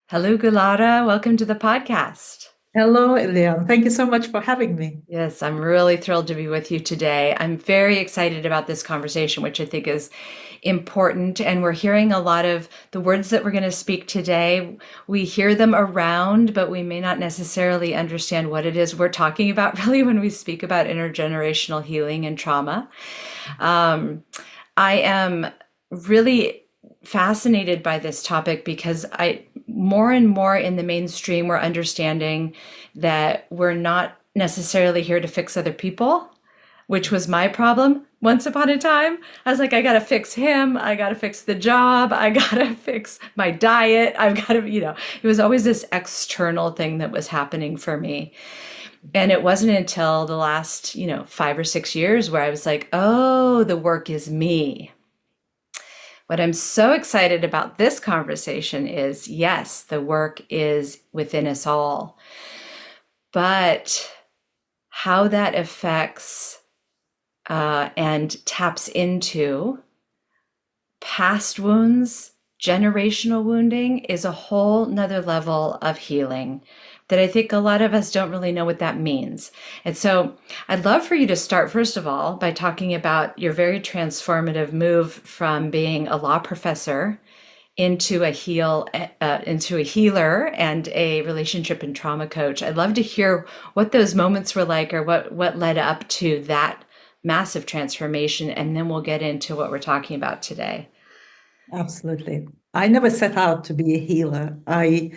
Hello, Gulara. Welcome to the podcast. Hello, Elian. Thank you so much for having me. Yes, I'm really thrilled to be with you today. I'm very excited about this conversation, which I think is important. And we're hearing a lot of the words that we're going to speak today. We hear them around, but we may not necessarily understand what it is we're talking about really when we speak about intergenerational healing and trauma. I am really fascinated by this topic because I more and more in the mainstream we're understanding that we're not necessarily here to fix other people, which was my problem once upon a time. I was like, I gotta fix him, I gotta fix the job, I gotta fix my diet, I've gotta, it was always this external thing that was happening for me. And it wasn't until the last, 5 or 6 years where I was like, oh, the work is me. What I'm so excited about this conversation is yes, the work is within us all, but how that affects and taps into past wounds, generational wounding is a whole nother level of healing that I think a lot of us don't really know what that means. And so I'd love for you to start, first of all, by talking about your very transformative move from being a law professor into a healer and a relationship and trauma coach. I'd love to hear what those moments were like, or what led up to that massive transformation, and then we'll get into what we're talking about today. Absolutely. I never set out to be a healer. I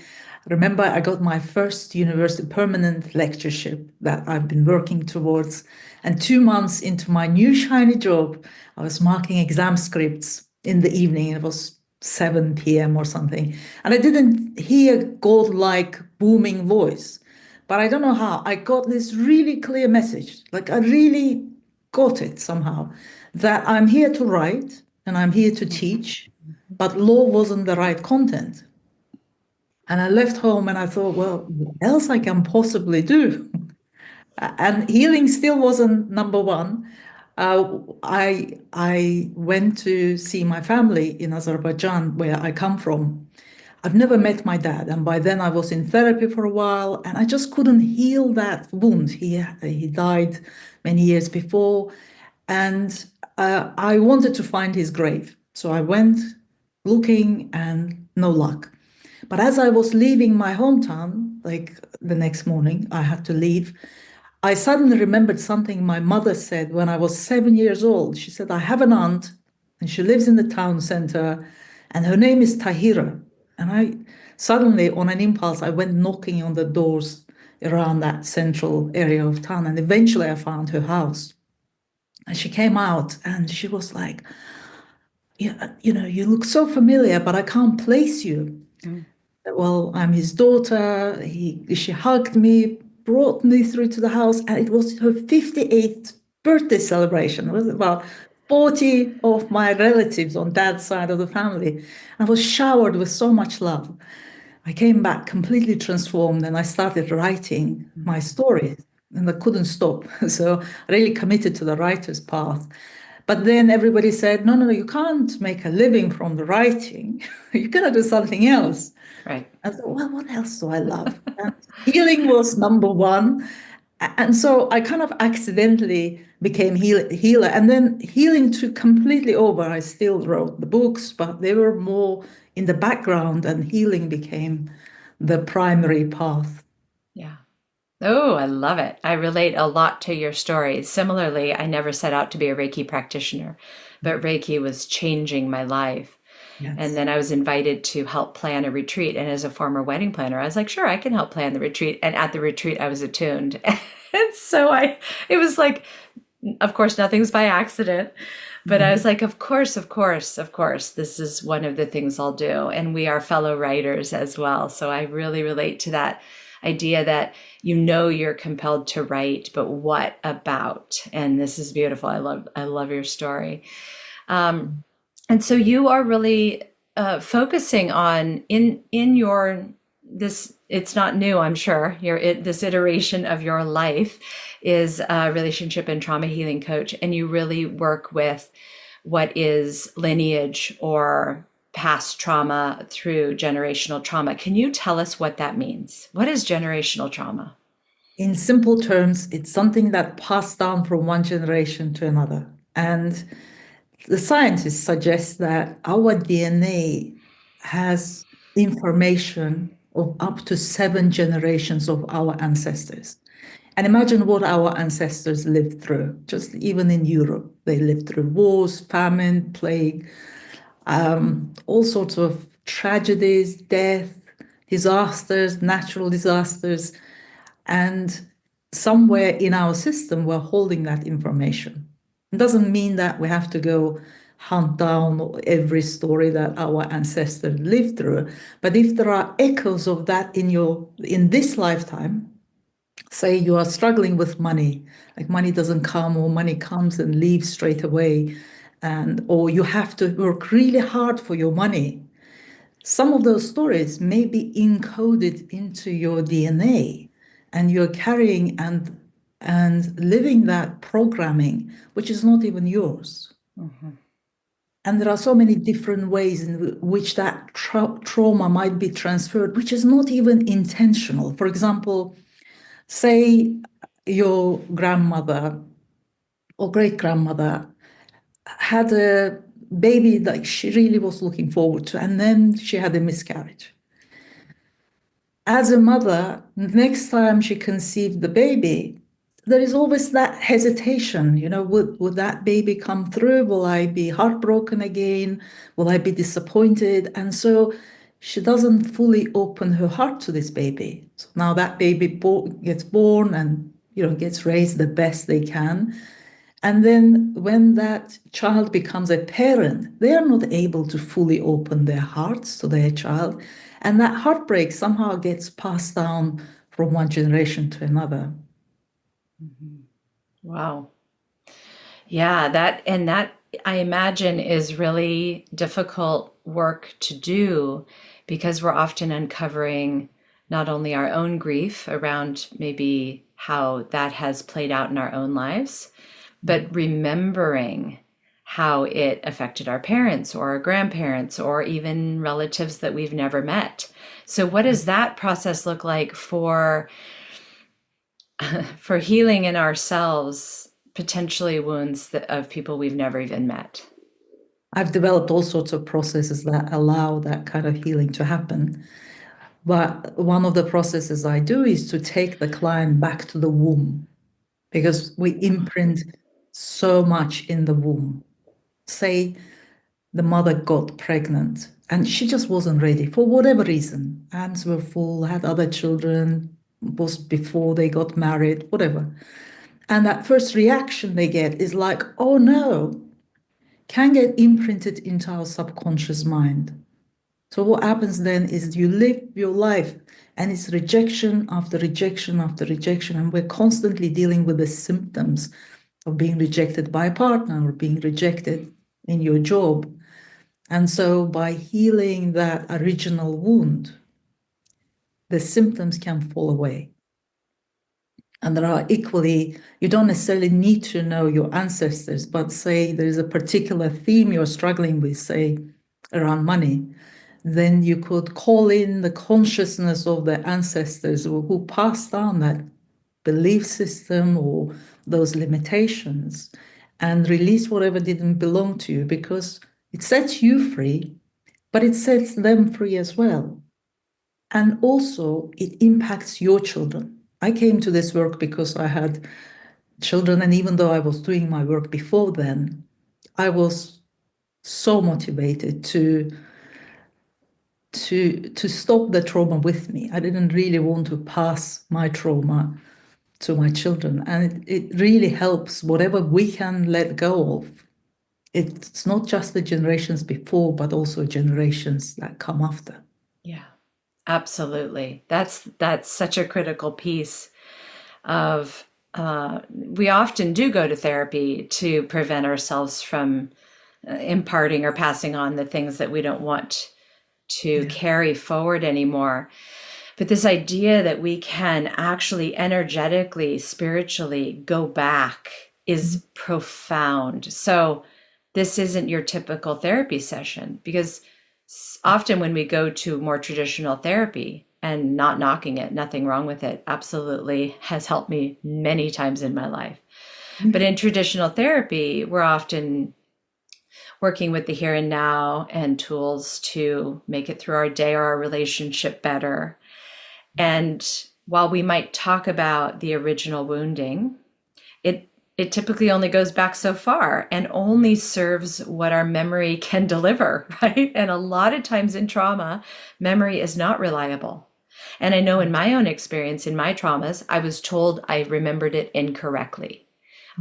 remember I got my first university permanent lectureship that I've been working towards. And 2 months into my new shiny job, I was marking exam scripts in the evening. It was 7 p.m. or something. And I didn't hear God-like booming voice. But I don't know how. I got this really clear message. Like I really got it somehow that I'm here to write and I'm here to teach, but law wasn't the right content. And I left home and I thought, well, what else I can possibly do? And healing still wasn't number one. I went to see my family in Azerbaijan, where I come from. I've never met my dad, and by then I was in therapy for a while, and I just couldn't heal that wound. He died many years before, and I wanted to find his grave. So I went looking, and no luck. But as I was leaving my hometown, like the next morning, I had to leave. I suddenly remembered something my mother said when I was 7 years old. She said, I have an aunt and she lives in the town center and her name is Tahira. And I suddenly, on an impulse, I went knocking on the doors around that central area of town. And eventually I found her house. And she came out and she was like, yeah, you look so familiar, but I can't place you. Mm. Well, I'm his daughter. She hugged me, brought me through to the house, and it was her 58th birthday celebration. It was about 40 of my relatives on dad's side of the family. I was showered with so much love. I came back completely transformed and I started writing my story and I couldn't stop. So I really committed to the writer's path. But then everybody said, no, no, no, you can't make a living from the writing. You're going to do something else. Right. I thought, well, what else do I love? And healing was number one. And so I kind of accidentally became healer. And then healing took completely over. I still wrote the books, but they were more in the background, and healing became the primary path. Yeah. Oh, I love it. I relate a lot to your story. Similarly, I never set out to be a Reiki practitioner, but Reiki was changing my life. And Yes. then I was invited to help plan a retreat. And as a former wedding planner, I was like, sure, I can help plan the retreat. And at the retreat, I was attuned. And so it was like, of course, nothing's by accident. But I was like, of course, of course, of course, this is one of the things I'll do. And we are fellow writers as well. So I really relate to that idea that you're compelled to write, but what about? And this is beautiful. I love your story. And so you are really focusing on in your this. It's not new, I'm sure. This iteration of your life is a relationship and trauma healing coach, and you really work with what is lineage or past trauma through generational trauma. Can you tell us what that means? What is generational trauma? In simple terms, it's something that passed down from one generation to another. And the scientists suggest that our DNA has information of up to 7 generations of our ancestors. And imagine what our ancestors lived through. Just even in Europe, they lived through wars, famine, plague, all sorts of tragedies, death, disasters, natural disasters. And somewhere in our system, we're holding that information. It doesn't mean that we have to go hunt down every story that our ancestors lived through. But if there are echoes of that in this lifetime, say you are struggling with money, like money doesn't come or money comes and leaves straight away, and or you have to work really hard for your money. Some of those stories may be encoded into your DNA, and you're carrying and living that programming, which is not even yours. Mhm. And there are so many different ways in which that trauma might be transferred, which is not even intentional. For example, say your grandmother or great grandmother had a baby that she really was looking forward to, and then she had a miscarriage. As a mother, next time she conceived the baby, there is always that hesitation, would that baby come through? Will I be heartbroken again? Will I be disappointed? And so she doesn't fully open her heart to this baby. So now that baby gets born and gets raised the best they can. And then when that child becomes a parent, they are not able to fully open their hearts to their child. And that heartbreak somehow gets passed down from one generation to another. Mhm. Wow. Yeah, that I imagine is really difficult work to do because we're often uncovering not only our own grief around maybe how that has played out in our own lives, but remembering how it affected our parents or our grandparents or even relatives that we've never met. So what does that process look like for healing in ourselves, potentially wounds of people we've never even met? I've developed all sorts of processes that allow that kind of healing to happen. But one of the processes I do is to take the client back to the womb because we imprint so much in the womb. Say the mother got pregnant and she just wasn't ready for whatever reason. Hands were full, had other children, was before they got married, whatever. And that first reaction they get is like, oh no, can get imprinted into our subconscious mind. So what happens then is you live your life and it's rejection after rejection after rejection. And we're constantly dealing with the symptoms of being rejected by a partner or being rejected in your job. And so by healing that original wound, the symptoms can fall away. And there are equally, you don't necessarily need to know your ancestors, but say there's a particular theme you're struggling with, say around money, then you could call in the consciousness of the ancestors who passed down that belief system or those limitations and release whatever didn't belong to you because it sets you free, but it sets them free as well. And also, it impacts your children. I came to this work because I had children, and even though I was doing my work before then, I was so motivated to stop the trauma with me. I didn't really want to pass my trauma to my children, and it really helps whatever we can let go of. It's not just the generations before, but also generations that come after. Yeah, absolutely. That's such a critical piece of we often do go to therapy to prevent ourselves from imparting or passing on the things that we don't want to Yeah. carry forward anymore. But this idea that we can actually energetically, spiritually go back Mhm. is profound. So, this isn't your typical therapy session because Often when we go to more traditional therapy, and not knocking it, nothing wrong with it, absolutely has helped me many times in my life. But in traditional therapy, we're often working with the here and now and tools to make it through our day or our relationship better. And while we might talk about the original wounding, it typically only goes back so far and only serves what our memory can deliver, right? And a lot of times in trauma, memory is not reliable. And I know in my own experience, in my traumas, I was told I remembered it incorrectly.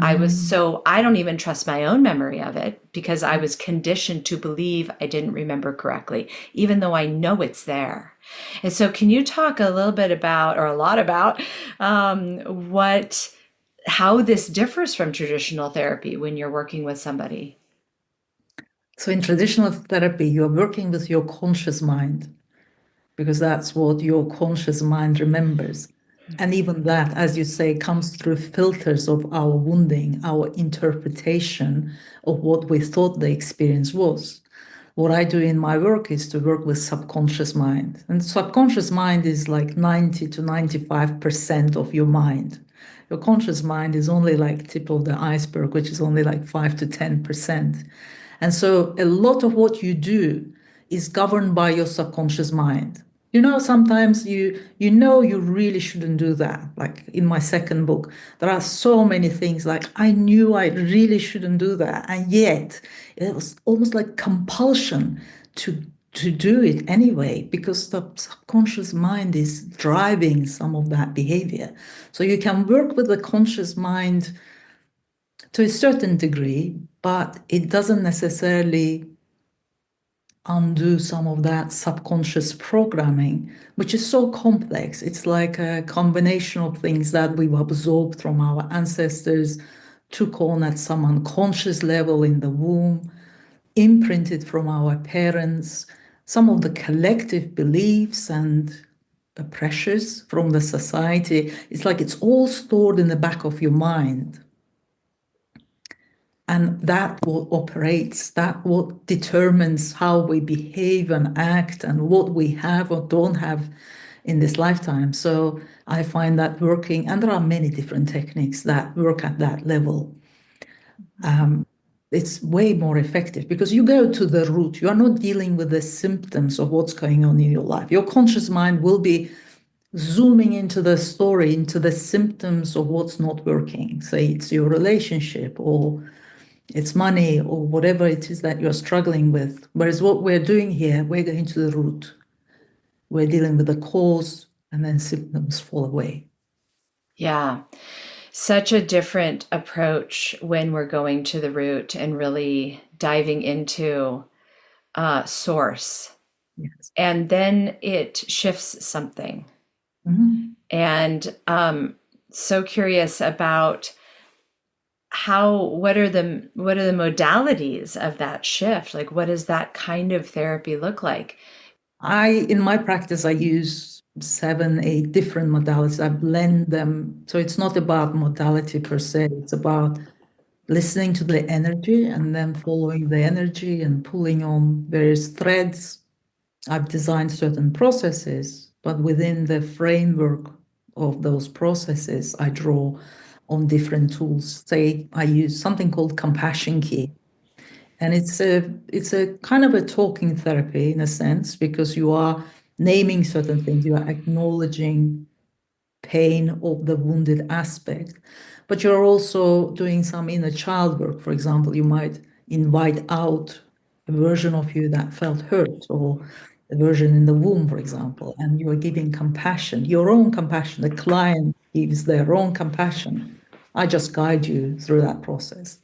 Mm. So I don't even trust my own memory of it because I was conditioned to believe I didn't remember correctly, even though I know it's there. And so, can you talk a little bit about, or a lot about, what, how this differs from traditional therapy when you're working with somebody? So in traditional therapy, you're working with your conscious mind because that's what your conscious mind remembers. And even that, as you say, comes through filters of our wounding, our interpretation of what we thought the experience was. What I do in my work is to work with subconscious mind. And subconscious mind is like 90 to 95% of your mind. Your conscious mind is only like tip of the iceberg, which is only like 5 to 10%. And so a lot of what you do is governed by your subconscious mind. You know, sometimes you know you really shouldn't do that. Like in my second book, there are so many things like I knew I really shouldn't do that. And yet it was almost like compulsion to to do it anyway, because the subconscious mind is driving some of that behavior. So you can work with the conscious mind to a certain degree, but it doesn't necessarily undo some of that subconscious programming, which is so complex. It's like a combination of things that we've absorbed from our ancestors, took on at some unconscious level in the womb, imprinted from our parents, some of the collective beliefs and pressures from the society. It's like it's all stored in the back of your mind. And that what operates, that what determines how we behave and act and what we have or don't have in this lifetime. So I find that working, and there are many different techniques that work at that level. Um, it's way more effective because you go to the root. You are not dealing with the symptoms of what's going on in your life. Your conscious mind will be zooming into the story, into the symptoms of what's not working. Say it's your relationship or it's money or whatever it is that you're struggling with. Whereas what we're doing here, we're going to the root. We're dealing with the cause, and then symptoms fall away. Yeah, such a different approach when we're going to the root and really diving into source. Yes. And then it shifts something. Mhm. And so curious about how, what are the modalities of that shift? Like, what does that kind of therapy look like? In my practice, I use 7, 8 different modalities. I blend them. So it's not about modality per se. It's about listening to the energy and then following the energy and pulling on various threads. I've designed certain processes, but within the framework of those processes, I draw on different tools. Say I use something called compassion key. And it's a kind of a talking therapy in a sense because you are naming certain things, you are acknowledging pain of the wounded aspect. But you're also doing some inner child work. For example, you might invite out a version of you that felt hurt, or a version in the womb, for example, and you're giving compassion, your own compassion. The client gives their own compassion. I just guide you through that process.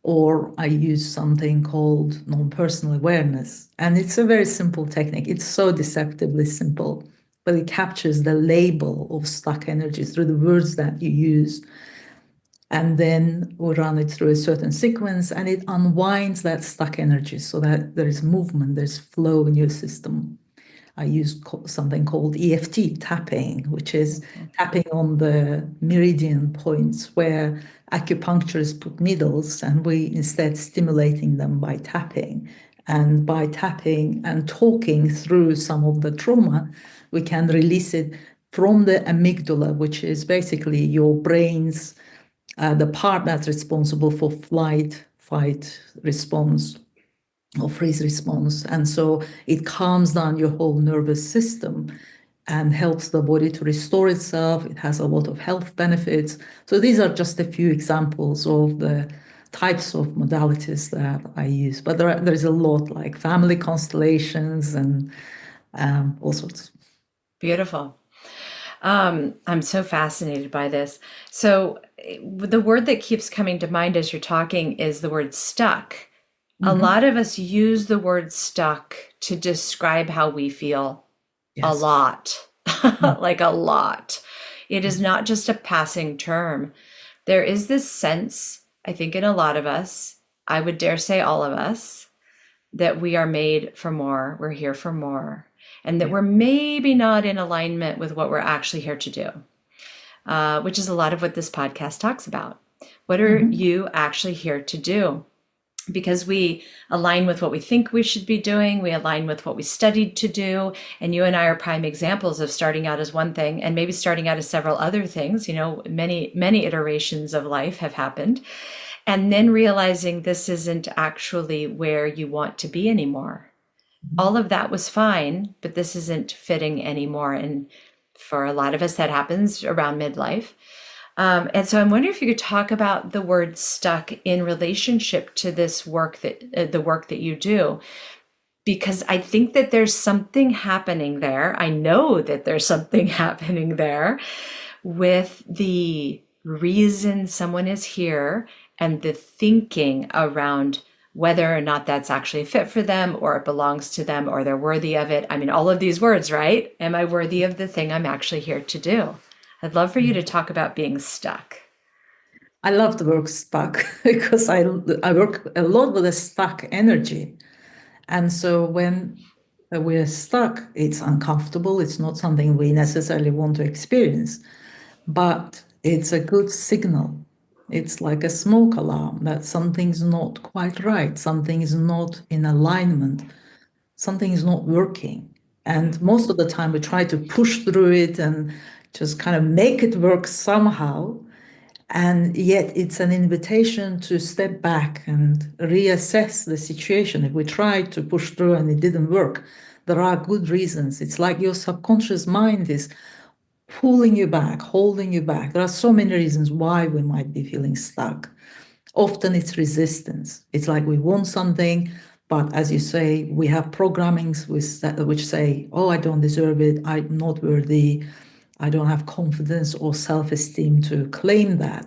Or I use something called non-personal awareness. And it's a very simple technique. It's so deceptively simple, but it captures the label of stuck energy through the words that you use. And then we run it through a certain sequence and it unwinds that stuck energy so that there is movement, there's flow in your system. I use something called EFT tapping, which is tapping on the meridian points where acupuncturists put needles, and we instead stimulating them by tapping. And by tapping and talking through some of the trauma, we can release it from the amygdala, which is basically your brain's the part that's responsible for flight, fight response or freeze response. And so it calms down your whole nervous system and helps the body to restore itself. It has a lot of health benefits. So these are just a few examples of the types of modalities that I use. But there's a lot like family constellations and all sorts. Beautiful. I'm so fascinated by this. So, the word that keeps coming to mind as you're talking is the word stuck. A Mhm. lot of us use the word stuck to describe how we feel a Yes. lot, Mm. like a lot. It is not just a passing term. There is this sense, I think, in a lot of us, I would dare say all of us, that we are made for more, we're here for more, and that Yeah. we're maybe not in alignment with what we're actually here to do, which is a lot of what this podcast talks about. What are Mhm. you actually here to do? Because we align with what we think we should be doing, we align with what we studied to do. And you and I are prime examples of starting out as one thing and maybe starting out as several other things. You know, many iterations of life have happened. And then realizing this isn't actually where you want to be anymore. All of that was fine, but this isn't fitting anymore. And for a lot of us, that happens around midlife. And so I'm wondering if you could talk about the word stuck in relationship to this work that the work that you do, because I think that there's something happening there. I know that there's something happening there with the reason someone is here and the thinking around whether or not that's actually a fit for them or it belongs to them or they're worthy of it. I mean, all of these words, right? Am I worthy of the thing I'm actually here to do? I'd love for you to talk about being stuck. I love the word stuck because I work a lot with a stuck energy. And so when we're stuck, it's uncomfortable. It's not something we necessarily want to experience, but it's a good signal. It's like a smoke alarm that something's not quite right, something is not in alignment, something is not working. And most of the time, we try to push through it and just kind of make it work somehow. And yet, it's an invitation to step back and reassess the situation. If we tried to push through and it didn't work, there are good reasons. It's like your subconscious mind is pulling you back, holding you back. There are so many reasons why we might be feeling stuck. Often it's resistance. It's like we want something, but as you say, we have programmings which say, oh, I don't deserve it. I'm not worthy. I don't have confidence or self-esteem to claim that.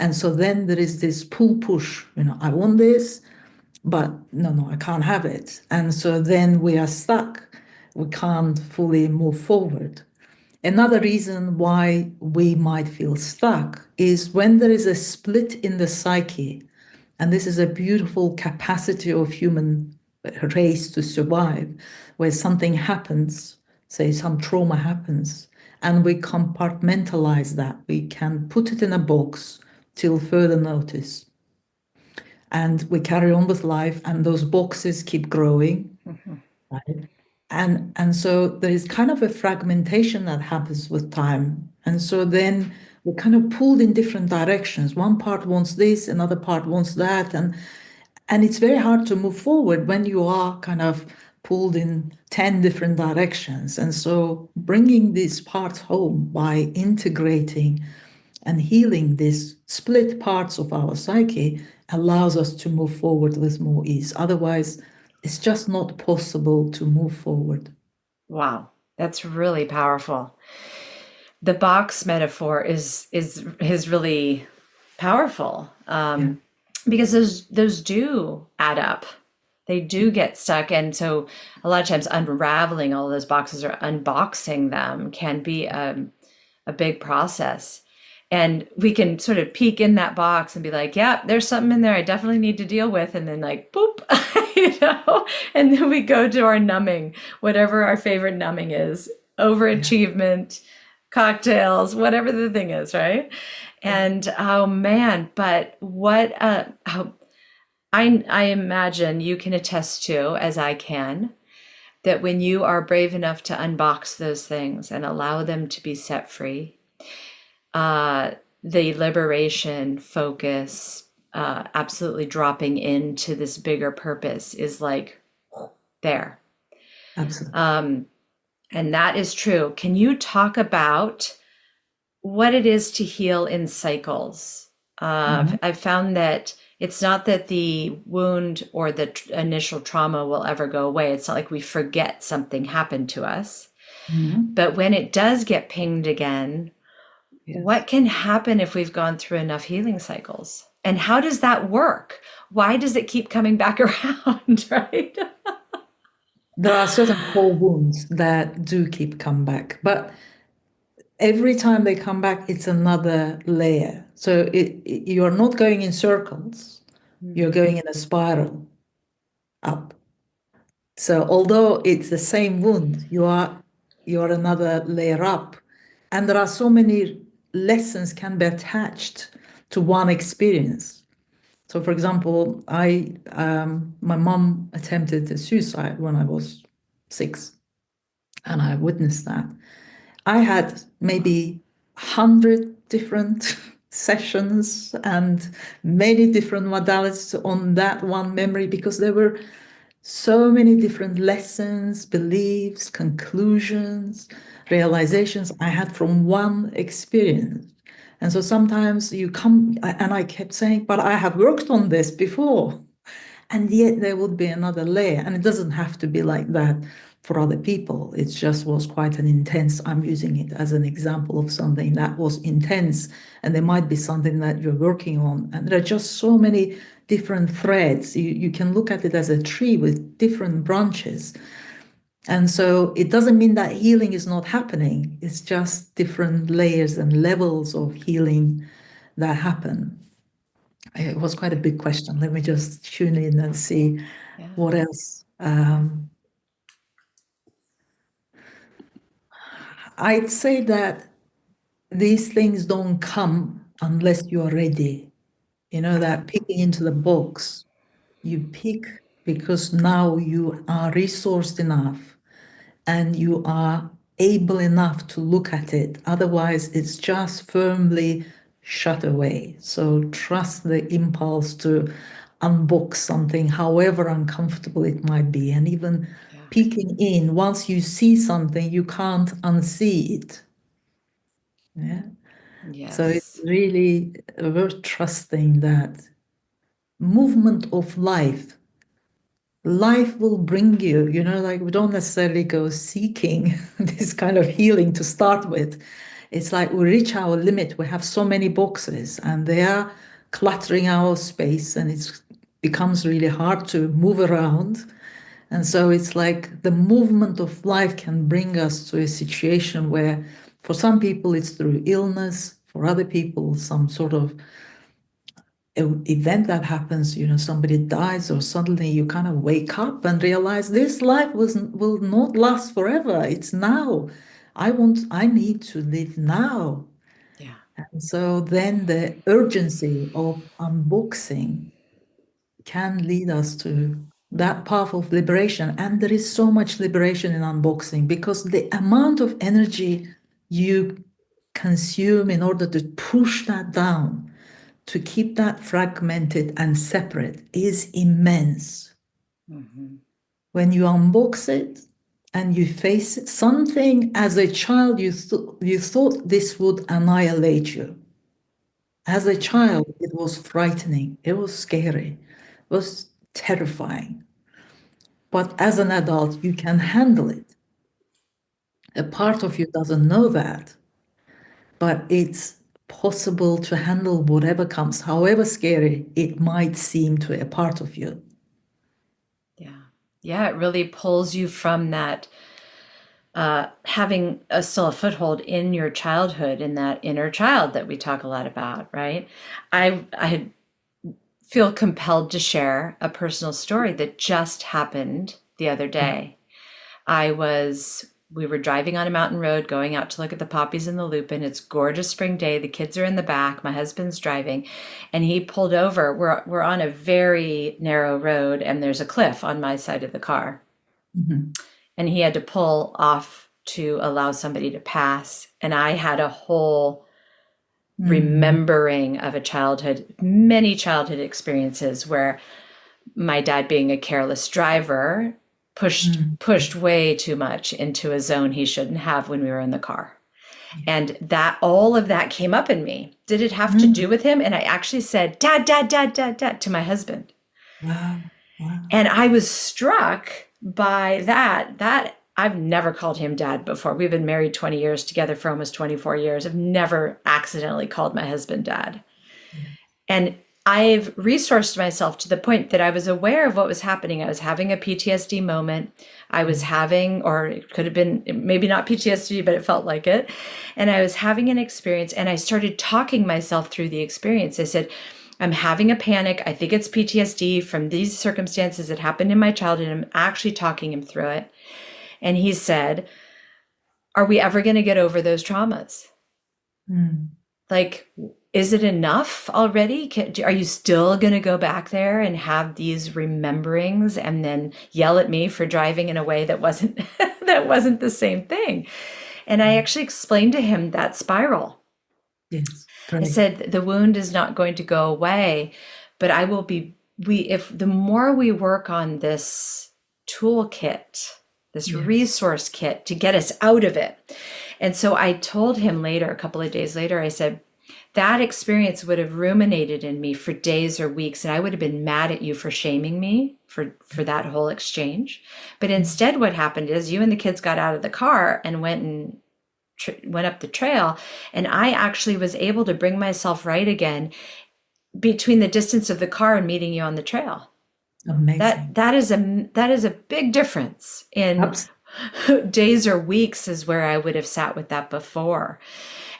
And so then there is this pull push, I want this, but no, I can't have it. And so then we are stuck. We can't fully move forward. Another reason why we might feel stuck is when there is a split in the psyche. And this is a beautiful capacity of human race to survive, where something happens, say some trauma happens, and we compartmentalize that. We can put it in a box till further notice. And we carry on with life, and those boxes keep growing. Right. And so there is kind of a fragmentation that happens with time. And so then we're kind of pulled in different directions. One part wants this, another part wants that. And it's very hard to move forward when you are kind of pulled in 10 different directions. And so bringing these parts home by integrating and healing these split parts of our psyche allows us to move forward with more ease. Otherwise, it's just not possible to move forward. Wow, that's really powerful. The box metaphor is really powerful, Yeah. because those do add up. They do get stuck, and so a lot of times unraveling all of those boxes or unboxing them can be a big process. And we can sort of peek in that box and be like, yeah, there's something in there I definitely need to deal with. And then like, boop, and then we go to our numbing, whatever our favorite numbing is, Yeah. overachievement, cocktails, whatever the thing is, right? Yeah. And oh man, but what, I imagine you can attest to, as I can, that when you are brave enough to unbox those things and allow them to be set free, uh, the liberation focus, absolutely dropping into this bigger purpose is like there. Absolutely. Um, and that is true. Can you talk about what it is to heal in cycles? Mhm. I've found that it's not that the wound or the initial trauma will ever go away. It's not like we forget something happened to us. Mhm. But when it does get pinged again, what Yes. can happen if we've gone through enough healing cycles? And how does that work? Why does it keep coming back around, right? There are certain core wounds that do keep come back, but every time they come back, it's another layer. So you're not going in circles, you're going in a spiral up. So although it's the same wound, you are another layer up. And there are so many lessons can be attached to one experience. So for example, I my mom attempted a suicide when I was 6, and I witnessed that. I had maybe 100 different sessions and many different modalities on that one memory because there were so many different lessons, beliefs, conclusions, realizations I had from one experience. And so sometimes you come, and I kept saying, but I have worked on this before. And yet there would be another layer. And it doesn't have to be like that for other people. It just was quite an intense, I'm using it as an example of something that was intense. And there might be something that you're working on. And there are just so many different threads. You can look at it as a tree with different branches. And so it doesn't mean that healing is not happening. It's just different layers and levels of healing that happen. It was quite a big question. Let me just tune in and see Yeah. what else. I'd say that these things don't come unless you are ready. You know, that picking into the box, you pick because now you are resourced enough and you are able enough to look at it. Otherwise, it's just firmly shut away. So trust the impulse to unbox something, however uncomfortable it might be. And even Yeah. peeking in, once you see something, you can't unsee it. Yeah. So it's Yes. really worth trusting that movement of life will bring you, like we don't necessarily go seeking this kind of healing to start with. It's like we reach our limit. We have so many boxes and they are cluttering our space and it becomes really hard to move around. And so it's like the movement of life can bring us to a situation where for some people it's through illness, for other people, some sort of event that happens, somebody dies, or suddenly you kind of wake up and realize this life will not last forever. It's now. I need to live now. Yeah. And so then the urgency of unboxing can lead us to that path of liberation. And there is so much liberation in unboxing because the amount of energy you consume in order to push that down, to keep that fragmented and separate, is immense. Hmm. When you unbox it and you face it, something as a child you thought this would annihilate you. As a child, it was frightening, it was scary, it was terrifying. But as an adult, you can handle it. A part of you doesn't know that, but it's possible to handle whatever comes, however scary it might seem to a part of you. Yeah. Yeah. It really pulls you from that, having still a foothold in your childhood, in that inner child that we talk a lot about, right? I feel compelled to share a personal story that just happened the other day. I was we were driving on a mountain road going out to look at the poppies and the lupin. It's gorgeous spring day. The kids are in the back. My husband's driving, and he pulled over. We're on a very narrow road, and there's a cliff on my side of the car. Mhm. And he had to pull off to allow somebody to pass. And I had a whole Mm, remembering of a childhood, many childhood experiences where my dad, being a careless driver, mm, pushed way too much into a zone he shouldn't have when we were in the car. yeah. And that all of that came up in me. Did it have to Mm. do with him? And I actually said, Dad, Dad, Dad, Dad, Dad to my husband. Wow. Wow. And I was struck by that. I've never called him dad before. We've been married 20 years, together for almost 24 years. I've never accidentally called my husband dad. Yeah. And I've resourced myself to the point that I was aware of what was happening. I was having a PTSD moment. I was Mm. having, or it could have been maybe not PTSD, but it felt like it. And I was having an experience, and I started talking myself through the experience. I said, I'm having a panic. I think it's PTSD from these circumstances that happened in my childhood. I'm actually talking him through it. And he said, are we ever going to get over those traumas? Mm. Like, is it enough already? Are you still going to go back there and have these rememberings and then yell at me for driving in a way that wasn't that wasn't the same thing? And I Mm. actually explained to him that spiral. Yes. I Great. said the wound is not going to go away, but I will be we if the more we work on this toolkit, this Yes. resource kit to get us out of it. And so I told him later, a couple of days later, I said, that experience would have ruminated in me for days or weeks, and I would have been mad at you for shaming me for that whole exchange. But Mm. instead, what happened is you and the kids got out of the car and went up the trail, and I actually was able to bring myself right again between the distance of the car and meeting you on the trail. That Amazing. that is a big difference in Abs days or weeks is where I would have sat with that before.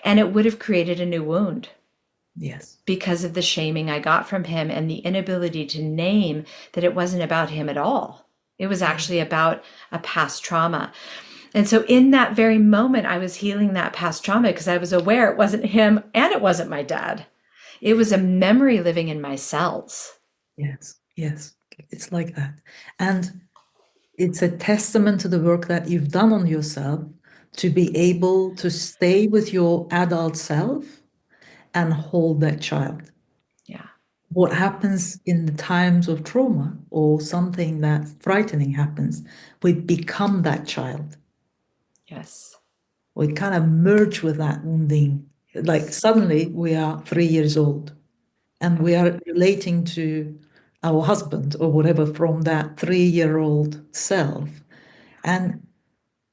And it would have created a new wound yes. because of the shaming I got from him and the inability to name that it wasn't about him at all. It was Yeah. actually about a past trauma. And so in that very moment, I was healing that past trauma because I was aware it wasn't him and it wasn't my dad. It was a memory living in my cells. Yes. Yes. It's like that. And it's a testament to the work that you've done on yourself to be able to stay with your adult self and hold that child. Yeah. What happens in the times of trauma or something that frightening happens, we become that child. Yes. We kind of merge with that wounding. Like suddenly we are 3 years old and we are relating to our husband or whatever from that 3-year-old self. And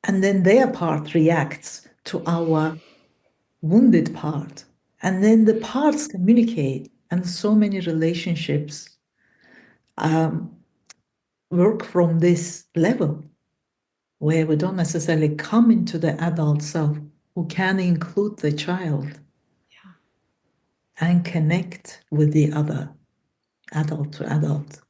and then their part reacts to our wounded part. And then the parts communicate. And so many relationships um, work from this level where we don't necessarily come into the adult self who can include the child and connect with the other adult to adult.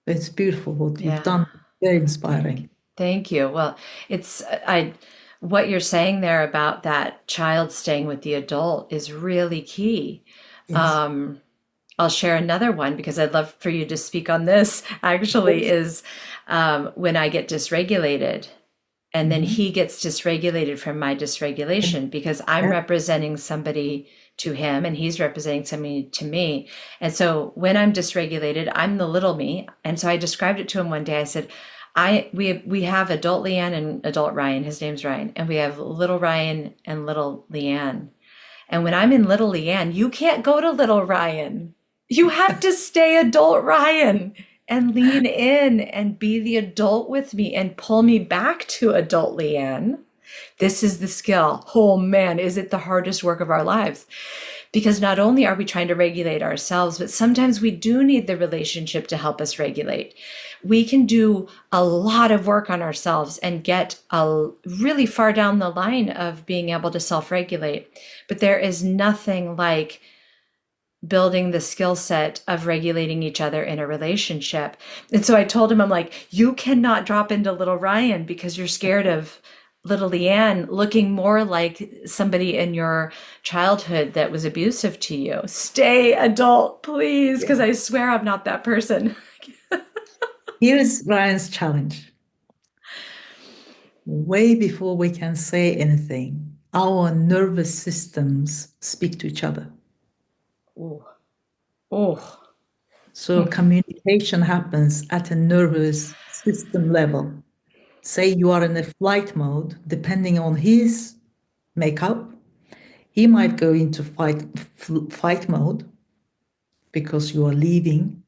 It's beautiful what you've Yeah. done. Very Thank inspiring. thank you. Well, it's I what you're saying there about that child staying with the adult is really key. Yes. Um, I'll share another one because I'd love for you to speak on this actually is when I get dysregulated and then Mhm. he gets dysregulated from my dysregulation because I'm Yeah. representing somebody to him and he's representing somebody to me. And so when I'm dysregulated, I'm the little me. And so I described it to him one day. I said, we have adult Leanne and adult Ryan. His name's Ryan, and we have little Ryan and little Leanne. And when I'm in little Leanne, you can't go to little Ryan. You have to stay adult Ryan and lean in and be the adult with me and pull me back to adult Leanne. This is the skill. Oh man, is it the hardest work of our lives? Because not only are we trying to regulate ourselves, but sometimes we do need the relationship to help us regulate. We can do a lot of work on ourselves and get really far down the line of being able to self regulate. But there is nothing like building the skill set of regulating each other in a relationship. And so I told him, I'm like, you cannot drop into little Ryan because you're scared of little Leanne looking more like somebody in your childhood that was abusive to you. Stay adult, please, Yeah. because I swear I'm not that person. Here is Ryan's challenge. Way before we can say anything, our nervous systems speak to each other. Oh, oh, So communication happens at a nervous system level. Say you are in a flight mode, depending on his makeup, he might go into fight mode because you are leaving.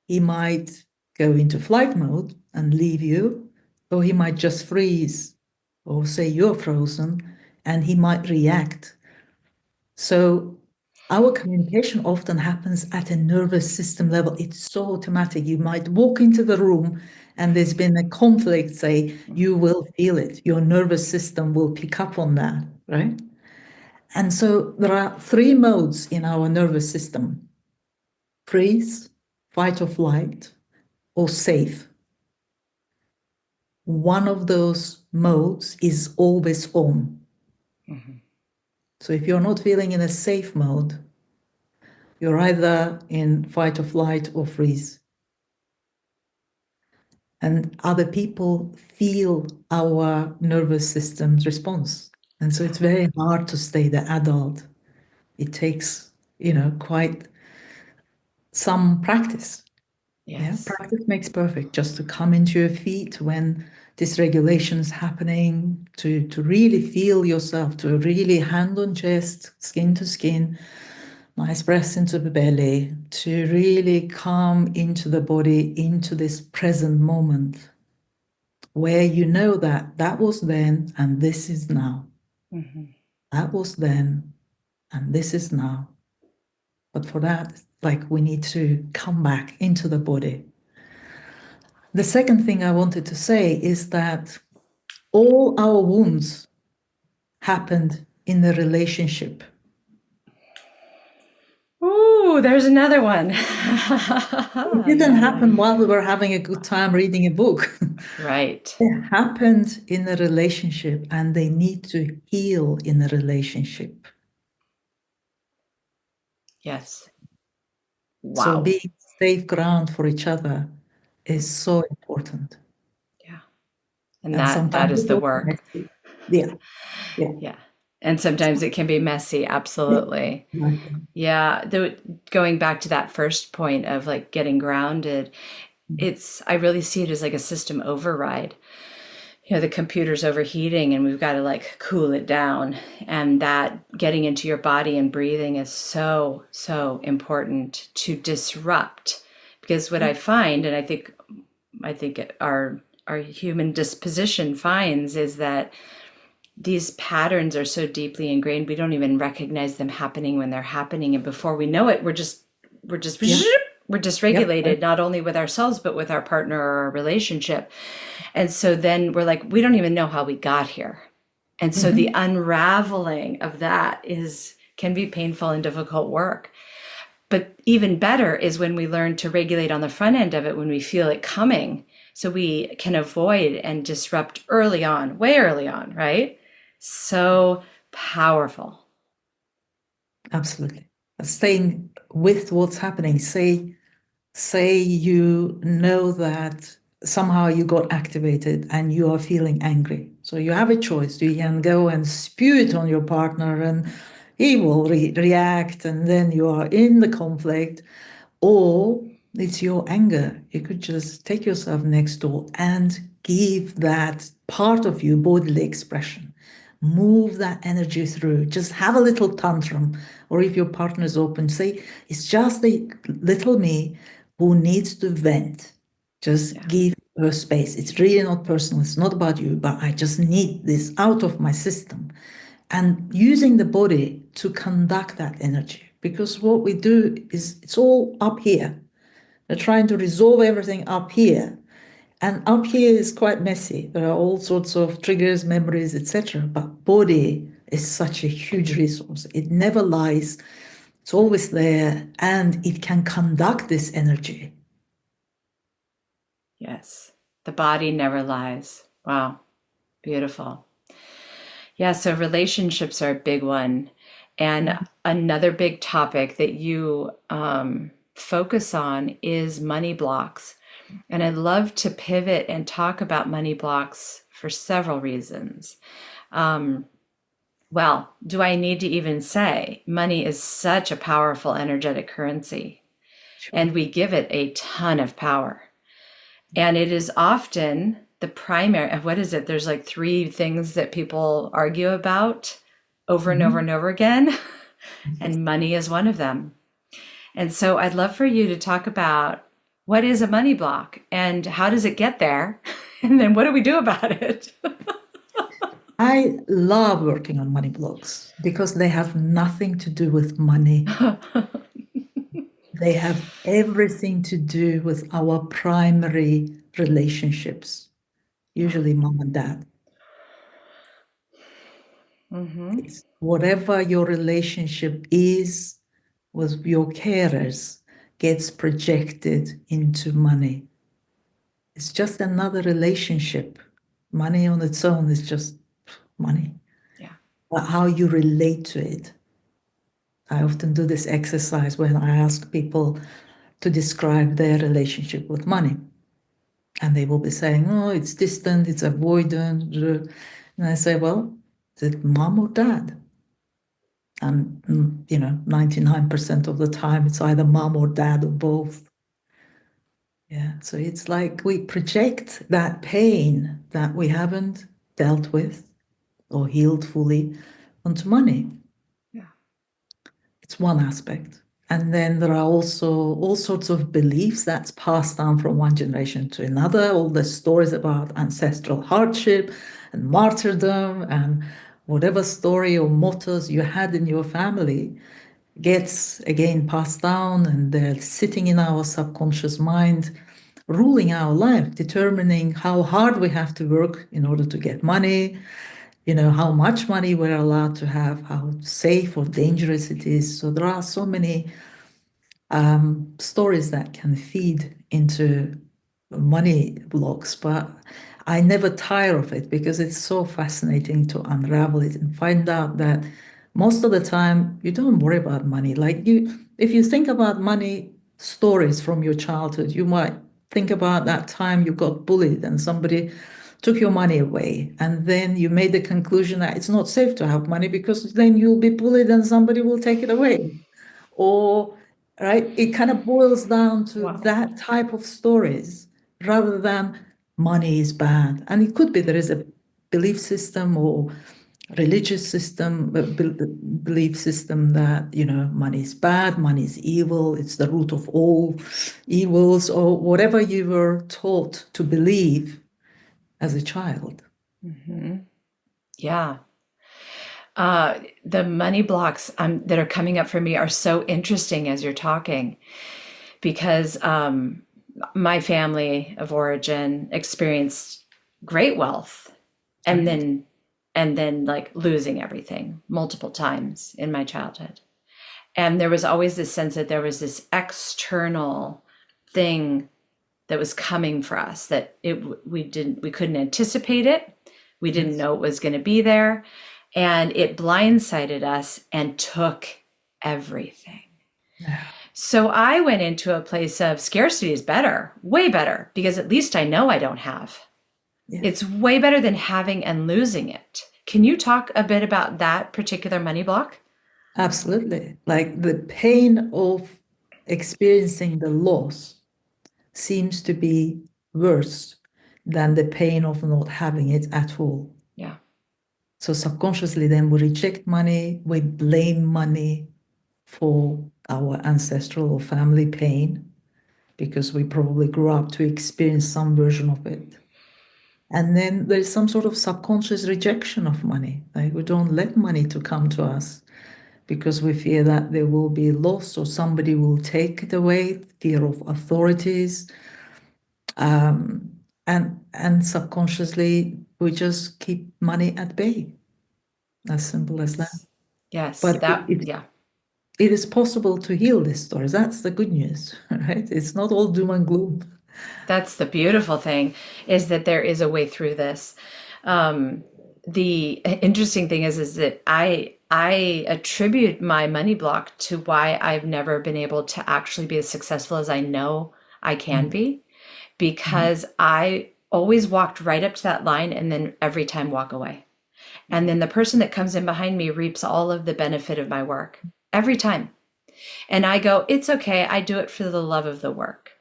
He might go into flight mode and leave you, or he might just freeze, or say you're frozen, and he might react. So our communication often happens at a nervous system level. It's so automatic. You might walk into the room and there's been a conflict, say, you will feel it. Your nervous system will pick up on that, right? And so there are three modes in our nervous system: freeze, fight or flight, or safe. One of those modes is always on. So if you're not feeling in a safe mode, you're either in fight or flight or freeze. And other people feel our nervous system's response. And so it's very hard to stay the adult. It takes, quite some practice. Yeah, yes. practice makes perfect. Just to come into your feet when dysregulation's happening, to really feel yourself, to really hand on chest, skin to skin, nice breath into the belly, to really come into the body, into this present moment where you know that that was then and this is now. Hmm. That was then and this is now. But for that, like we need to come back into the body. The second thing I wanted to say is that all our wounds happened in the relationship. Ooh, there's another one. It didn't Yeah. happen while we were having a good time reading a book. Right. It happened in a relationship and they need to heal in a relationship. Yes. So Wow. being safe ground for each other is so important. Yeah. And And that sometimes is it's the also work. messy. Yeah, yeah, Yeah. And sometimes it can be messy. yeah. Absolutely. Exactly. Yeah. Going back to that first point of like getting grounded, I really see it as like a system override. The computer's overheating and we've got to like cool it down. And that getting into your body and breathing is so, so important to disrupt. Because what I find, and I think our human disposition finds is that these patterns are so deeply ingrained we don't even recognize them happening when they're happening, and before we know it we're just Yeah, we're yep, dysregulated, not only with ourselves but with our partner or our relationship. And so then we're like, we don't even know how we got here. And so the hmm unraveling of that is can be painful and difficult work. But even better is when we learn to regulate on the front end of it when we feel it coming. So we can avoid and disrupt early on, way early on, right? So powerful. absolutely. Staying with what's happening. Say you know that somehow you got activated and you are feeling angry. So you have a choice. You can go and spew it on your partner and he will react, and then you are in the conflict. Or it's your anger. You could just take yourself next door and give that part of you bodily expression. Move that energy through. Just have a little tantrum. Or if your partner is open, say, it's just the little me who needs to vent. Just Yeah. give her space. It's really not personal. It's not about you, but I just need this out of my system. And using the body to conduct that energy. Because what we do is it's all up here. We're trying to resolve everything up here. And up here is quite messy. There are all sorts of triggers, memories, etc. But body is such a huge resource. It never lies. It's always there, and it can conduct this energy. Yes. The body never lies. Wow. Beautiful. Yeah, so relationships are a big one. And another big topic that you focus on is money blocks. And I'd love to pivot and talk about money blocks for several reasons. Well, do I need to even say money is such a powerful energetic currency, Sure. and we give it a ton of power. And it is often the primary, what is it? There's like three things that people argue about over and over Mhm. and over again, and money is one of them. And so I'd love for you to talk about what is a money block and how does it get there? And then what do we do about it? I love working on money blocks because they have nothing to do with money. They have everything to do with our primary relationships, Wow. usually mom and dad. Mm-hmm. It's whatever your relationship is with your carers gets projected into money. It's just another relationship. Money on its own is just money. Yeah. But how you relate to it. I often do this exercise when I ask people to describe their relationship with money. And they will be saying, oh, it's distant, it's avoidant. And I say, well, is it mom or dad? And, 99% of the time, it's either mom or dad or both. Yeah. So it's like we project that pain that we haven't dealt with or healed fully onto money. Yeah. It's one aspect. And then there are also all sorts of beliefs that's passed down from one generation to another. All the stories about ancestral hardship and martyrdom and whatever story or mottos you had in your family gets again passed down, and they're sitting in our subconscious mind, ruling our life, determining how hard we have to work in order to get money, how much money we're allowed to have, how safe or dangerous it is. So there are so many stories that can feed into money blocks, but I never tire of it because it's so fascinating to unravel it and find out that most of the time you don't worry about money. If you think about money stories from your childhood, you might think about that time you got bullied and somebody took your money away. And then you made the conclusion that it's not safe to have money because then you'll be bullied and somebody will take it away. Or, right, it kind of boils down to Wow. that type of stories rather than money is bad. And it could be there is a belief system or religious system, belief system that, money is bad, money is evil, it's the root of all evils, or whatever you were taught to believe as a child. Mm-hmm. Yeah. The money blocks that are coming up for me are so interesting as you're talking because my family of origin experienced great wealth and Right. then like losing everything multiple times in my childhood. And there was always this sense that there was this external thing that was coming for us that we couldn't anticipate it. We didn't Yes. know it was going to be there, and it blindsided us and took everything. Yeah. So I went into a place of scarcity is better, way better, because at least I know I don't have. Yes. It's way better than having and losing it. Can you talk a bit about that particular money block? Absolutely. Like the pain of experiencing the loss seems to be worse than the pain of not having it at all. Yeah. So subconsciously, then we reject money, we blame money for our ancestral or family pain because we probably grew up to experience some version of it. And then there's some sort of subconscious rejection of money. Like we don't let money to come to us because we fear that there will be loss or somebody will take it away, fear of authorities. And subconsciously we just keep money at bay, as simple as that. Yes. Yes. But Yeah. it is possible to heal this story. That's the good news, right? It's not all doom and gloom. That's the beautiful thing is that there is a way through this. the interesting thing is that I attribute my money block to why I've never been able to actually be as successful as I know I can Mm, be, mm, because I always walked right up to that line and then every time walk away. And then the person that comes in behind me reaps all of the benefit of my work every time. And I go, it's okay. I do it for the love of the work.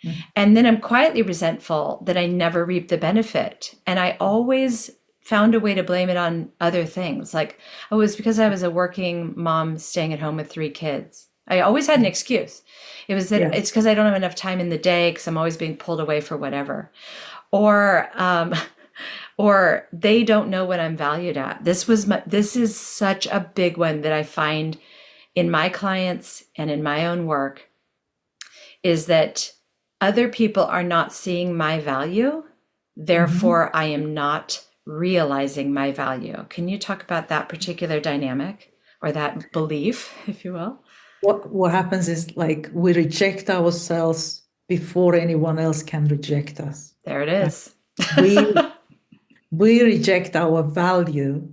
mm. And then I'm quietly resentful that I never reap the benefit. And I always found a way to blame it on other things. Like, oh, it was because I was a working mom staying at home with 3 kids. I always had an excuse. It was that Yes. it's because I don't have enough time in the day because I'm always being pulled away for whatever. Or, or they don't know what I'm valued at. This is such a big one that I find in my clients and in my own work, is that other people are not seeing my value. Mhm. Therefore, I am not realizing my value. Can you talk about that particular dynamic or that belief, if you will? What happens is like we reject ourselves before anyone else can reject us. There it Right? is. We we reject our value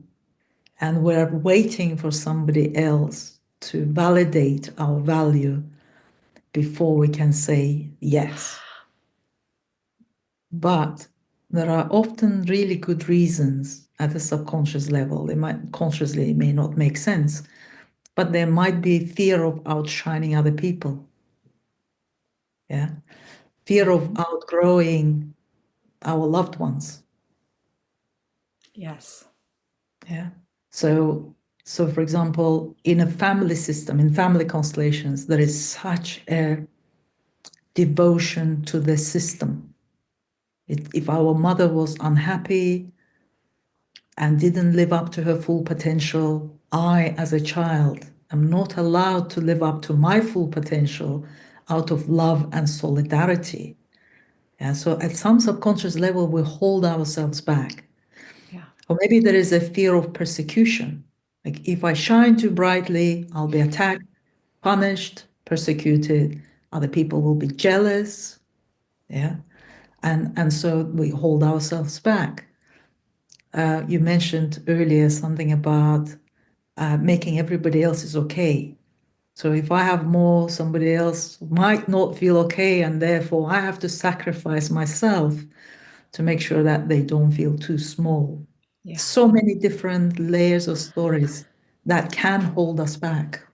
and we're waiting for somebody else to validate our value before we can say yes. But there are often really good reasons at the subconscious level. They might consciously, it may not make sense, but there might be fear of outshining other people. Yeah. Fear of Mhm. outgrowing our loved ones. Yes. Yeah. So, so for example, in a family system, in family constellations, there is such a devotion to the system. If our mother was unhappy and didn't live up to her full potential, I, as a child, am not allowed to live up to my full potential out of love and solidarity. Yeah, so at some subconscious level, we hold ourselves back. Yeah. Or maybe there is a fear of persecution. Like if I shine too brightly, I'll be attacked, punished, persecuted. Other people will be jealous. Yeah. And so we hold ourselves back. You mentioned earlier something about making everybody else is okay. So if I have more, somebody else might not feel okay, and therefore I have to sacrifice myself to make sure that they don't feel too small. Yeah. So many different layers of stories that can hold us back.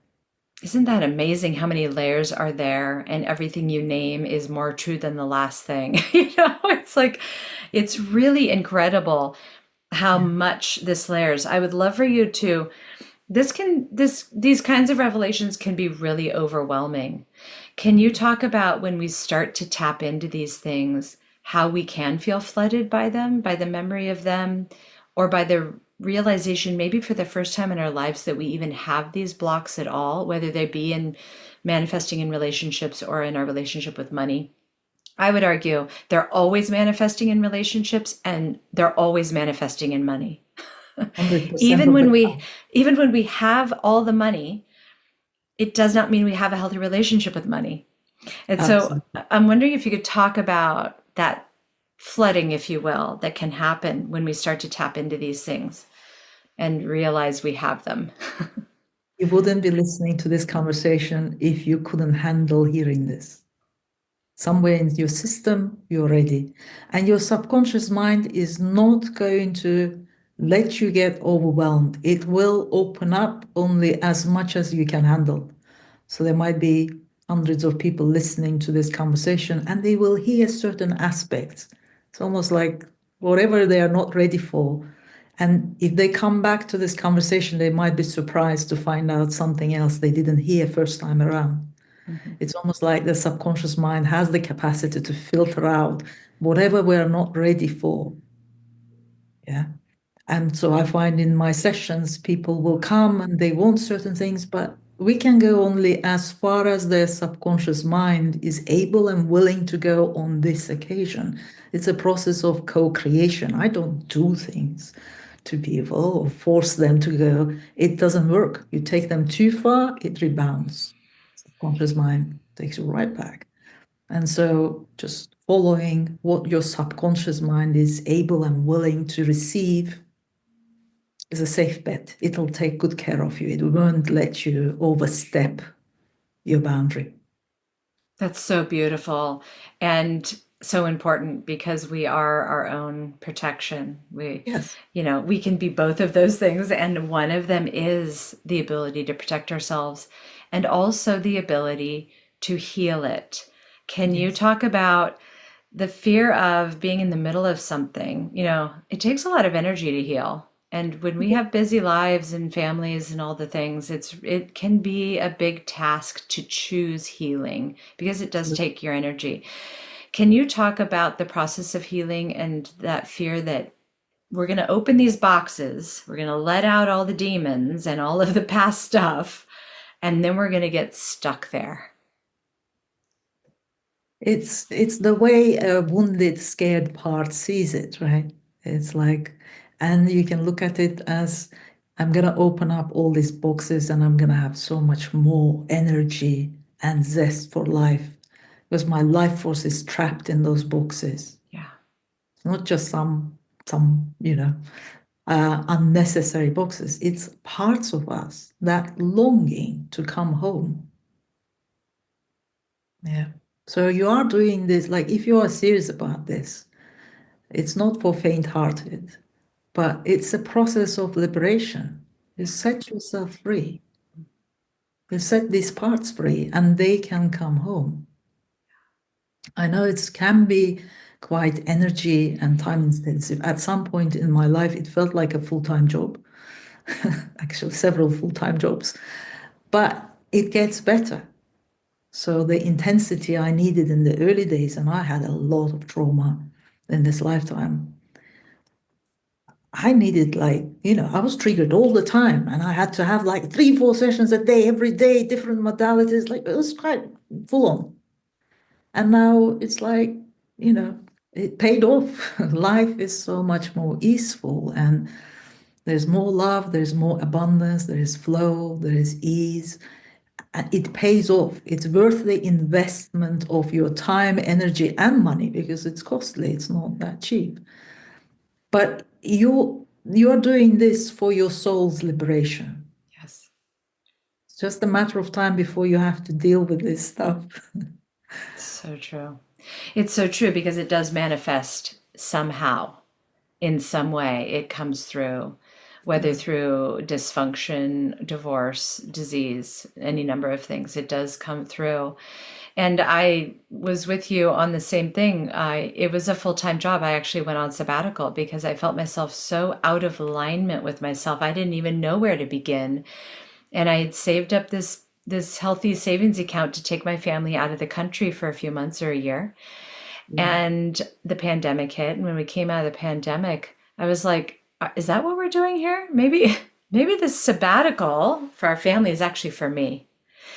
Isn't that amazing how many layers are there and everything you name is more true than the last thing? It's like, it's really incredible how Yeah. much this layers. I would love for you to, these kinds of revelations can be really overwhelming. Can you talk about when we start to tap into these things, how we can feel flooded by them, by the memory of them, or by the realization, maybe for the first time in our lives, that we even have these blocks at all, whether they be in manifesting in relationships or in our relationship with money? I would argue they're always manifesting in relationships and they're always manifesting in money. 100% even of the when we time. even when we have all the money, it does not mean we have a healthy relationship with money. And so Absolutely. I'm wondering if you could talk about that flooding, if you will, that can happen when we start to tap into these things and realize we have them. You wouldn't be listening to this conversation if you couldn't handle hearing this. Somewhere in your system, you're ready. And your subconscious mind is not going to let you get overwhelmed. It will open up only as much as you can handle. So there might be hundreds of people listening to this conversation and they will hear certain aspects. It's almost like whatever they are not ready for. And if they come back to this conversation, they might be surprised to find out something else they didn't hear first time around. Mhm. It's almost like the subconscious mind has the capacity to filter out whatever we're not ready for. Yeah. And so I find in my sessions, people will come and they want certain things, but we can go only as far as their subconscious mind is able and willing to go on this occasion. It's a process of co-creation. I don't do things to people or force them to go. It doesn't work. You take them too far, it rebounds. Subconscious mind takes you right back. And so just following what your subconscious mind is able and willing to receive, is a safe bet. It'll take good care of you. It won't let you overstep your boundary. That's so beautiful and so important because we are our own protection. Yes. We can be both of those things, and one of them is the ability to protect ourselves and also the ability to heal it. Can you Yes. talk about the fear of being in the middle of something? It takes a lot of energy to heal. And when we have busy lives and families and all the things, it can be a big task to choose healing because it does take your energy. Can you talk about the process of healing and that fear that we're going to open these boxes, we're going to let out all the demons and all of the past stuff, and then we're going to get stuck there? It's the way a wounded, scared part sees it, right? It's like, and you can look at it as I'm gonna open up all these boxes and I'm gonna have so much more energy and zest for life because my life force is trapped in those boxes. Yeah. Not just some unnecessary boxes. It's parts of us that longing to come home. Yeah. So you are doing this, like if you are serious about this, it's not for faint-hearted, but it's a process of liberation. You set yourself free. You set these parts free and they can come home. I know it can be quite energy and time intensive. At some point in my life, it felt like a full-time job, actually several full-time jobs, but it gets better. So the intensity I needed in the early days, and I had a lot of trauma in this lifetime. I needed I was triggered all the time and I had to have like 3, 4 sessions a day, every day, different modalities. Like it was quite full on. And now it's like, you know, it paid off. Life is so much more easeful and there's more love, there's more abundance, there is flow, there is ease. And it pays off. It's worth the investment of your time, energy, and money because it's costly. It's not that cheap. But you're doing this for your soul's liberation. Yes. It's just a matter of time before you have to deal with this stuff. So true. It's so true because it does manifest somehow, in some way. It comes through, whether Yes. through dysfunction, divorce, disease, any number of things. It does come through. And I was with you on the same thing. It was a full-time job. I actually went on sabbatical because I felt myself so out of alignment with myself. I didn't even know where to begin. And I had saved up this healthy savings account to take my family out of the country for a few months or a year. Yeah. And the pandemic hit. And when we came out of the pandemic, I was like, is that what we're doing here? Maybe this sabbatical for our family is actually for me.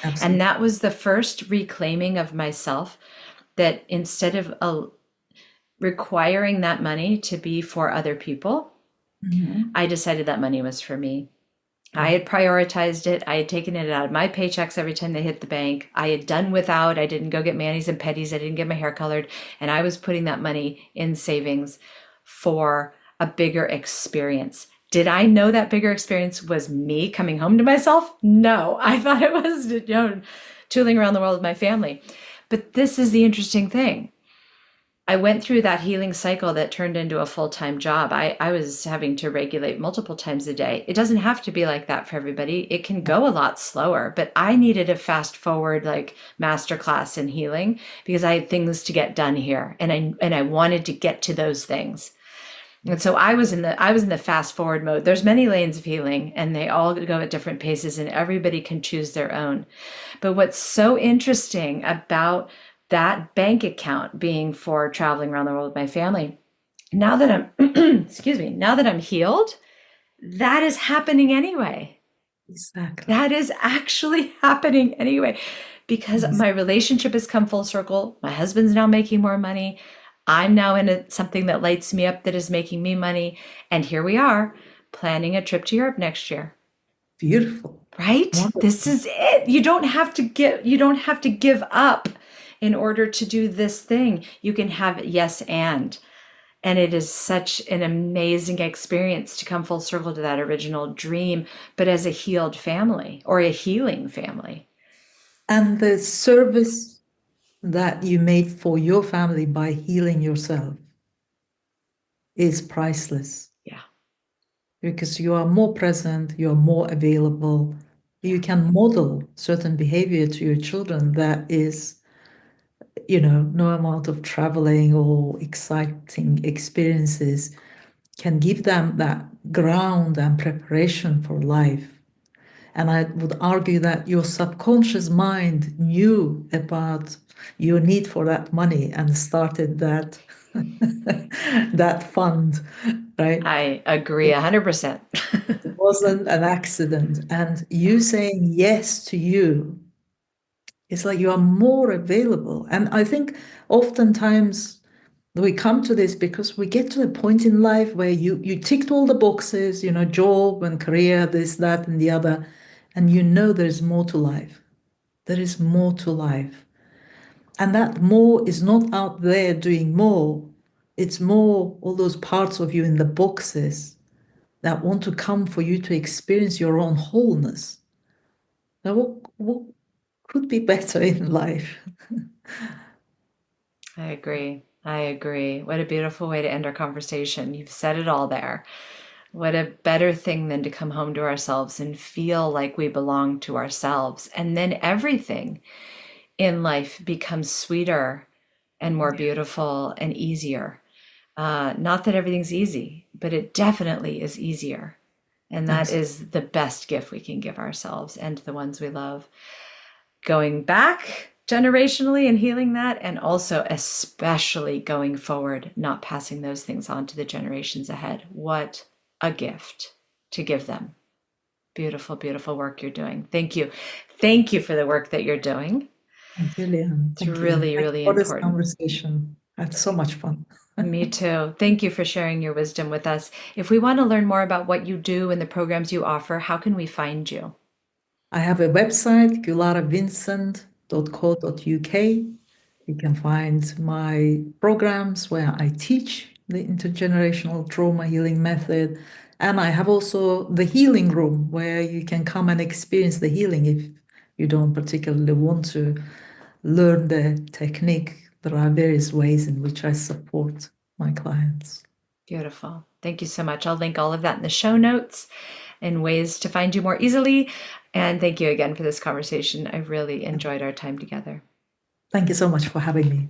And Absolutely. that was the first reclaiming of myself, that instead of requiring that money to be for other people, Mhm. I decided that money was for me. I Yeah. had prioritized it. I had taken it out of my paychecks every time they hit the bank. I had done without. I didn't go get manis and petties. I didn't get my hair colored. And I was putting that money in savings for a bigger experience. Did I know that bigger experience was me coming home to myself? No, I thought it was, tooling around the world with my family. But this is the interesting thing. I went through that healing cycle that turned into a full-time job. I was having to regulate multiple times a day. It doesn't have to be like that for everybody. It can go a lot slower, but I needed a fast forward like masterclass in healing because I had things to get done here and I wanted to get to those things. And so I was in the fast forward mode. There's many lanes of healing and they all go at different paces and everybody can choose their own. But what's so interesting about that bank account being for traveling around the world with my family, now that I'm excuse me, now that I'm healed, that is happening anyway. Exactly. That is actually happening anyway because Yes. my relationship has come full circle. My husband's now making more money. I'm now in something that lights me up that is making me money. And here we are planning a trip to Europe next year. Beautiful. Right? This Wonderful. is it. You don't have to give up in order to do this thing. You can have yes and. And it is such an amazing experience to come full circle to that original dream, but as a healed family or a healing family. And the service that you made for your family by healing yourself is priceless Yeah. because you are more present, you are more available. You can model certain behavior to your children that is, no amount of traveling or exciting experiences can give them that ground and preparation for life. And I would argue that your subconscious mind knew about your need for that money and started that that fund, right? I agree It 100%. wasn't an accident. And you saying yes to you, it's like you are more available. And I think oftentimes we come to this because we get to a point in life where you ticked all the boxes, job and career, this, that, and the other, and there's more to life. There is more to life. And that more is not out there doing more. It's more all those parts of you in the boxes that want to come for you to experience your own wholeness. Now, what could be better in life? I agree. I agree. What a beautiful way to end our conversation. You've said it all there. What a better thing than to come home to ourselves and feel like we belong to ourselves. And then everything in life becomes sweeter and more beautiful and easier. Not that everything's easy, but it definitely is easier. And that Absolutely. is the best gift we can give ourselves and to the ones we love. Going back generationally and healing that, and also especially going forward, not passing those things on to the generations ahead. What a gift to give them. Beautiful, beautiful work you're doing. Thank you. Thank you for the work that you're doing. Thank you, Leanne. It's Thank you. really, Thank you really for this important. conversation. I had so much fun. Me too. Thank you for sharing your wisdom with us. If we want to learn more about what you do and the programs you offer, how can we find you? I have a website, gularavincent.co.uk. You can find my programs where I teach the intergenerational trauma healing method. And I have also the healing room where you can come and experience the healing if you don't particularly want to learn the technique. There are various ways in which I support my clients. Beautiful. Thank you so much. I'll link all of that in the show notes and ways to find you more easily. And thank you again for this conversation. I really enjoyed our time together. Thank you so much for having me.